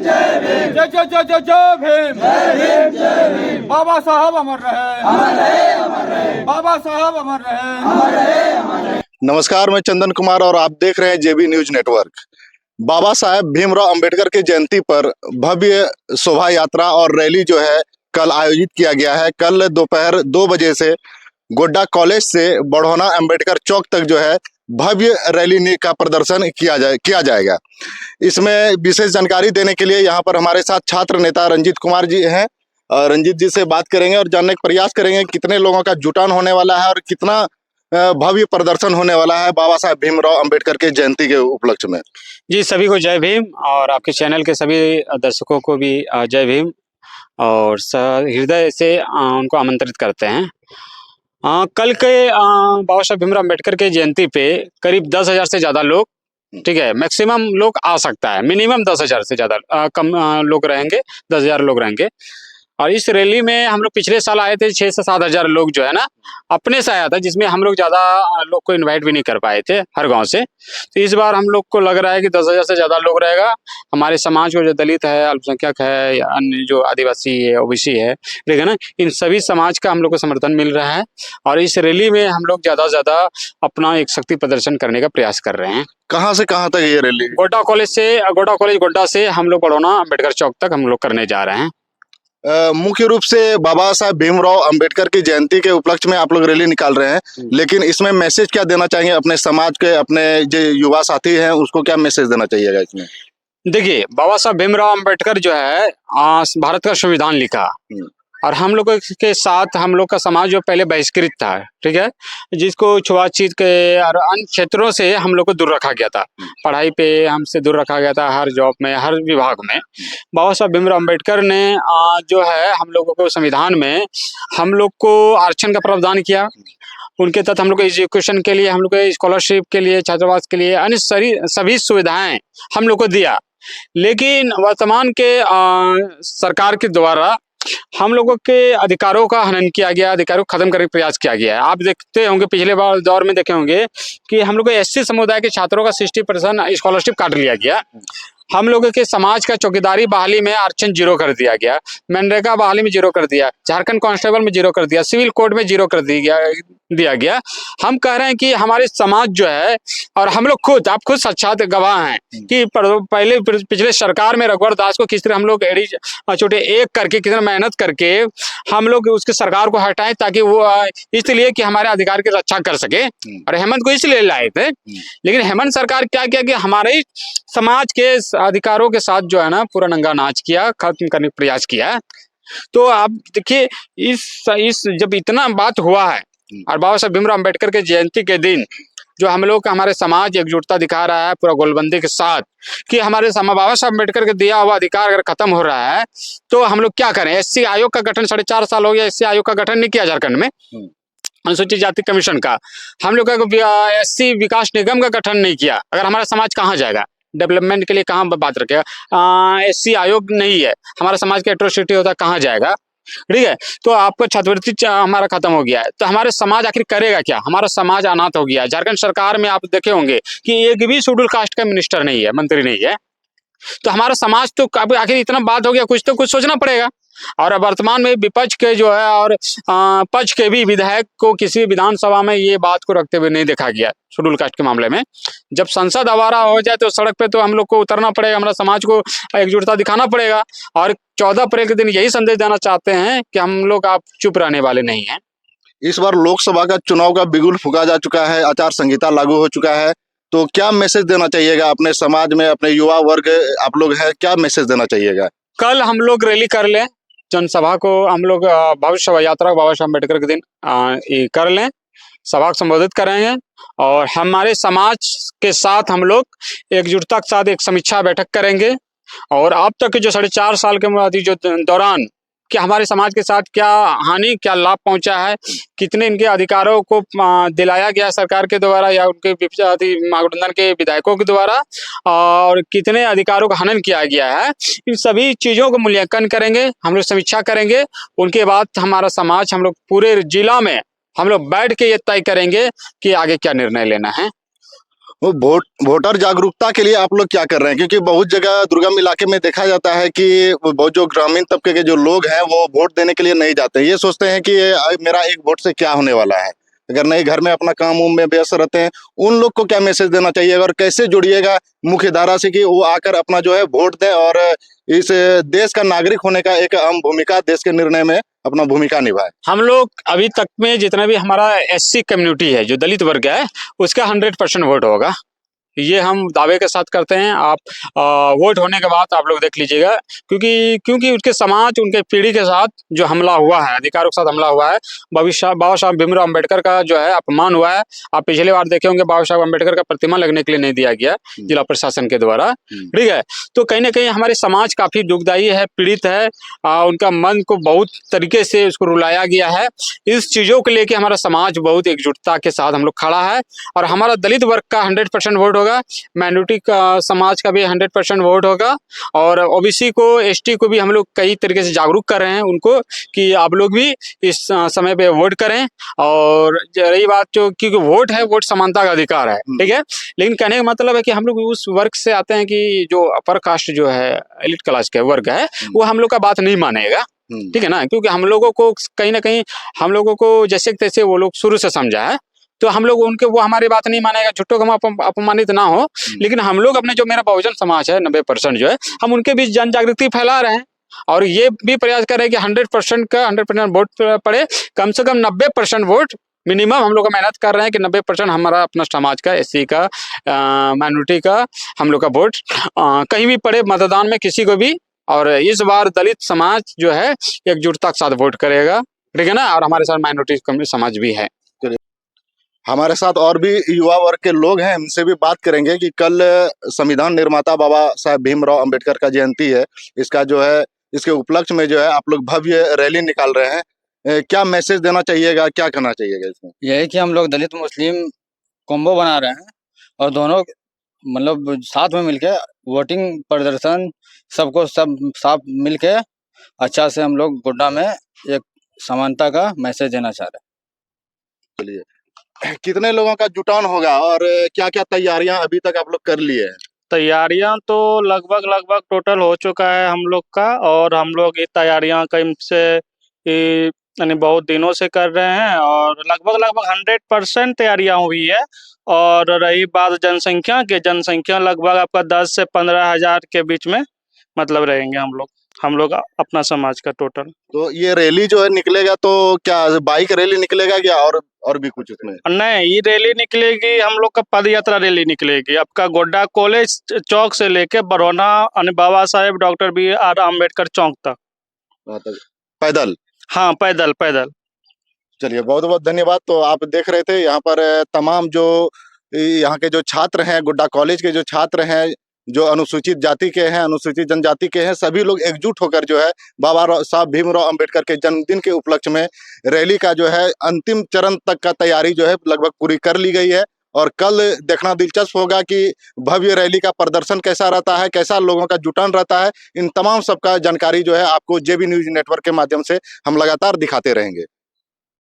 जय जय जय जय जय भीम। बाबा साहब अमर रहे, बाबा साहब अमर रहे। नमस्कार, मैं चंदन कुमार और आप देख रहे हैं जेबी न्यूज नेटवर्क। बाबा साहेब भीमराव अंबेडकर की जयंती पर भव्य शोभा यात्रा और रैली जो है कल आयोजित किया गया है। कल दोपहर 2 बजे से गोड्डा कॉलेज से बढ़ौना अंबेडकर चौक तक जो है भव्य रैली का प्रदर्शन किया जाएगा। इसमें विशेष जानकारी देने के लिए यहाँ पर हमारे साथ छात्र नेता रंजीत कुमार जी हैं। रंजीत जी से बात करेंगे और जानने का प्रयास करेंगे कितने लोगों का जुटान होने वाला है और कितना भव्य प्रदर्शन होने वाला है बाबा साहेब भीमराव अंबेडकर के जयंती के उपलक्ष्य में। जी, सभी को जय भीम और आपके चैनल के सभी दर्शकों को भी जय भीम और हृदय से उनको आमंत्रित करते हैं। कल के बाबा साहेब भीमराव अंबेडकर के जयंती पे करीब 10,000 से ज़्यादा लोग, ठीक है, मैक्सिमम लोग आ सकता है, मिनिमम 10,000 से ज़्यादा कम लोग रहेंगे, 10,000 लोग रहेंगे। और इस रैली में हम लोग पिछले साल आए थे 6 से 7,000 लोग जो है ना अपने से आया था, जिसमें हम लोग ज़्यादा लोग को इनवाइट भी नहीं कर पाए थे हर गांव से। तो इस बार हम लोग को लग रहा है कि 10,000 से ज़्यादा लोग रहेगा। हमारे समाज को जो दलित है, अल्पसंख्यक है या अन्य जो आदिवासी है, ओबीसी है, ठीक है ना, इन सभी समाज का हम लोग को समर्थन मिल रहा है। और इस रैली में हम लोग ज़्यादा से ज़्यादा अपना एक शक्ति प्रदर्शन करने का प्रयास कर रहे हैं। कहाँ से कहाँ तक ये रैली? गोड्डा कॉलेज गोड्डा से हम लोग बढ़ौना अंबेडकर चौक तक हम लोग करने जा रहे हैं। मुख्य रूप से बाबा साहब भीमराव अंबेडकर की जयंती के उपलक्ष्य में आप लोग रैली निकाल रहे हैं, लेकिन इसमें मैसेज क्या देना चाहेंगे अपने समाज के, अपने जो युवा साथी हैं उसको क्या मैसेज देना चाहिएगा इसमें? देखिए, बाबा साहब भीमराव अंबेडकर जो है भारत का संविधान लिखा और हम लोग के साथ हम लोग का समाज जो पहले बहिष्कृत था, ठीक है, जिसको छुआछूत के और अन्य क्षेत्रों से हम लोग को दूर रखा गया था। पढ़ाई पे हमसे दूर रखा गया था, हर जॉब में, हर विभाग में। बाबा साहब भीमराव अंबेडकर ने जो है हम लोगों को संविधान में हम लोग को आरक्षण का प्रावधान किया। उनके तहत हम लोग को एजुकेशन के लिए, हम लोग को स्कॉलरशिप के लिए, छात्रावास के लिए अन्य सभी सुविधाएं हम लोग को दिया। लेकिन वर्तमान के सरकार के द्वारा हम लोगों के अधिकारों का हनन किया गया, अधिकारों को खत्म करने का प्रयास किया गया है। आप देखते होंगे, पिछले बार दौर में देखे होंगे कि हम लोग को एससी समुदाय के छात्रों का 60% स्कॉलरशिप काट लिया गया। हम लोगों के समाज का चौकीदारी बहाली में आरक्षण 0 कर दिया गया, मनरेगा बहाली में 0 कर दिया, झारखंड कांस्टेबल में 0 कर दिया, सिविल कोड में 0 कर दिया गया। हम कह रहे हैं कि हमारे समाज जो है, और हम लोग खुद, आप खुद साक्षात गवाह हैं कि पहले पिछले सरकार में रघुवर दास को किस तरह हम लोग एड़ी छोटे एक करके कितना मेहनत करके हम लोग उसके सरकार को हटाएं, ताकि वो इसलिए कि हमारे अधिकार की रक्षा कर सके। और हेमंत को इसलिए लाए थे, लेकिन हेमंत सरकार क्या किया कि हमारे समाज के अधिकारों के साथ जो है ना पूरा नंगा नाच किया, खत्म करने का प्रयास किया। तो आप देखिए, इस जब इतना बात हुआ है और बाबा साहब भीमराव अंबेडकर के जयंती के दिन जो हम लोग हमारे समाज एकजुटता दिखा रहा है पूरा गोलबंदी के साथ कि हमारे बाबा साहब अम्बेडकर के दिया हुआ अधिकार अगर खत्म हो रहा है तो हम लोग क्या करें। एससी आयोग का गठन 4.5 साल हो गया, एससी आयोग का गठन नहीं किया झारखंड में, अनुसूचित जाति कमीशन का। हम लोग का एससी विकास निगम का गठन नहीं किया। अगर हमारा समाज कहाँ जाएगा, डेवलपमेंट के लिए कहाँ बात रखेगा। एससी आयोग नहीं है, हमारा समाज का एट्रोसिटी होता कहाँ जाएगा, ठीक है। तो आपको छात्रवृत्ति हमारा खत्म हो गया है, तो हमारे समाज आखिर करेगा क्या। हमारा समाज अनाथ हो गया। झारखंड सरकार में आप देखे होंगे कि एक भी शेड्यूल कास्ट का मिनिस्टर नहीं है, मंत्री नहीं है। तो हमारा समाज तो आखिर इतना बात हो गया, कुछ तो कुछ सोचना पड़ेगा। और वर्तमान में विपक्ष के जो है और पक्ष के भी विधायक को किसी विधानसभा में ये बात को रखते हुए नहीं देखा गया शेड्यूल कास्ट के मामले में। जब संसद आवारा हो जाए तो सड़क पे तो हम लोग को उतरना पड़ेगा, हमारा समाज को एकजुटता दिखाना पड़ेगा। और 14 अप्रैल के दिन यही संदेश देना चाहते हैं कि हम लोग आप चुप रहने वाले नहीं हैं। इस बार लोकसभा का चुनाव का बिगुल फूंका जा चुका है, आचार संहिता लागू हो चुका है, तो क्या मैसेज देना चाहिएगा अपने समाज में, अपने युवा वर्ग आप लोग हैं, क्या मैसेज देना चाहिएगा? कल हम लोग रैली कर लें, जनसभा को हम लोग भव्य शोभा यात्रा बाबा साहब अम्बेडकर के दिन कर लें, सभा को संबोधित करेंगे और हमारे समाज के साथ हम लोग एकजुटता के साथ एक समीक्षा बैठक करेंगे। और अब तक के जो 4.5 साल के जो दौरान कि हमारे समाज के साथ क्या हानि, क्या लाभ पहुंचा है, कितने इनके अधिकारों को दिलाया गया सरकार के द्वारा या उनके महागठबंधन के विधायकों के द्वारा, और कितने अधिकारों का हनन किया गया है, इन सभी चीज़ों को मूल्यांकन करेंगे, हम लोग समीक्षा करेंगे। उनके बाद हमारा समाज, हम लोग पूरे जिला में हम लोग बैठ के ये तय करेंगे कि आगे क्या निर्णय लेना है। वो वोटर जागरूकता के लिए आप लोग क्या कर रहे हैं? क्योंकि बहुत जगह दुर्गम इलाके में देखा जाता है कि वो बहुत जो ग्रामीण तबके के जो लोग हैं वो वोट देने के लिए नहीं जाते। ये सोचते हैं कि मेरा एक वोट से क्या होने वाला है, अगर नहीं घर में अपना काम उम में व्यस्त रहते हैं। उन लोग को क्या मैसेज देना चाहिए और कैसे जुड़िएगा मुख्य धारा से कि वो आकर अपना जो है वोट दें और इस देश का नागरिक होने का एक अहम भूमिका देश के निर्णय में अपना भूमिका निभाए? हम लोग अभी तक में जितना भी हमारा एससी कम्युनिटी है, जो दलित वर्ग है, उसका 100% वोट होगा, ये हम दावे के साथ करते हैं। आप वोट होने के बाद आप लोग देख लीजिएगा, क्योंकि उनके समाज, उनके पीढ़ी के साथ जो हमला हुआ है, अधिकारों के साथ हमला हुआ है, बाबा साहब भीमराव अम्बेडकर का जो है अपमान हुआ है। आप पिछले बार देखे होंगे बाबा साहब अम्बेडकर का प्रतिमा लगने के लिए नहीं दिया गया जिला प्रशासन के द्वारा, ठीक है। तो कहीं ना कहीं हमारे समाज काफी दुखदायी है, पीड़ित है, उनका मन को बहुत तरीके से उसको रुलाया गया है। इस चीजों को लेके हमारा समाज बहुत एकजुटता के साथ हम लोग खड़ा है और हमारा दलित वर्ग का 100% वोट होगा, माइनॉरिटी का समाज का भी 100% वोट होगा और ओबीसी को, एसटी को भी हम लोग कई तरीके से जागरूक कर रहे हैं उनको कि आप लोग भी इस समय पे वोट करें। और रही बात जो, क्योंकि वोट है, वोट समानता का अधिकार है, ठीक है, लेकिन कहने का मतलब है कि हम लोग उस वर्ग से आते हैं कि जो अपर कास्ट जो है, एलिट क्लास के वर्ग है, वो हम लोग का बात नहीं मानेगा, ठीक है ना, क्योंकि हम लोगों को कहीं ना कहीं हम लोगों को जैसे तैसे वो लोग शुरू से समझा है, तो हम लोग उनके, वो हमारी बात नहीं मानेगा, झुट्टो को हम अपमानित ना हो। लेकिन हम लोग अपने, जो मेरा बहुजन समाज है 90% जो है, हम उनके बीच जन जागृति फैला रहे हैं और ये भी प्रयास कर रहे हैं कि 100% वोट पड़े, कम से कम 90% वोट मिनिमम हम लोग मेहनत कर रहे हैं कि 90% हमारा अपना समाज का, एससी का, माइनॉरिटी का हम लोग का वोट कहीं भी पड़े मतदान में किसी को भी। और इस बार दलित समाज जो है एकजुटता के साथ वोट करेगा, ठीक है ना, और हमारे साथ माइनॉरिटी समाज भी है। हमारे साथ और भी युवा वर्ग के लोग हैं, उनसे भी बात करेंगे कि कल संविधान निर्माता बाबा साहेब भीमराव अंबेडकर का जयंती है। इसका जो है, इसके उपलक्ष्य में जो है आप लोग भव्य रैली निकाल रहे हैं। क्या मैसेज देना चाहिएगा, क्या करना चाहिएगा इसमें? यही कि हम लोग दलित मुस्लिम कॉम्बो बना रहे हैं और दोनों मतलब साथ में मिलके वोटिंग प्रदर्शन सबको सब साथ मिलके अच्छा से हम लोग गोड्डा में एक समानता का मैसेज देना चाह रहे हैं। चलिए, कितने लोगों का जुटान होगा और क्या क्या तैयारियां अभी तक आप लोग कर लिए हैं? तैयारियां तो लगभग टोटल हो चुका है हम लोग का, और हम लोग ये तैयारियां कहीं से यानी बहुत दिनों से कर रहे हैं और लगभग 100% तैयारियां हुई है। और रही बात जनसंख्या लगभग आपका 10 से 15 हजार के बीच में मतलब रहेंगे हम लोग अपना समाज का टोटल। तो ये रैली जो है निकलेगा तो क्या बाइक रैली निकलेगा क्या और भी कुछ उसमें? नहीं, ये रैली निकलेगी, हम लोग का पद यात्रा रैली निकलेगी आपका गोड्डा कॉलेज चौक से लेके बरौना बाबा साहेब डॉक्टर BR अम्बेडकर चौक तक। पैदल? हाँ, पैदल। चलिए, बहुत बहुत धन्यवाद। तो आप देख रहे थे यहाँ पर तमाम जो यहाँ के जो छात्र हैं, गोड्डा कॉलेज के जो छात्र हैं, जो अनुसूचित जाति के हैं, अनुसूचित जनजाति के हैं, सभी लोग एकजुट होकर जो है बाबा साहब भीमराव अंबेडकर के जन्मदिन के उपलक्ष्य में रैली का जो है अंतिम चरण तक का तैयारी जो है लगभग पूरी कर ली गई है। और कल देखना दिलचस्प होगा कि भव्य रैली का प्रदर्शन कैसा रहता है, कैसा लोगों का जुटान रहता है। इन तमाम सबका जानकारी जो है आपको JB न्यूज नेटवर्क के माध्यम से हम लगातार दिखाते रहेंगे।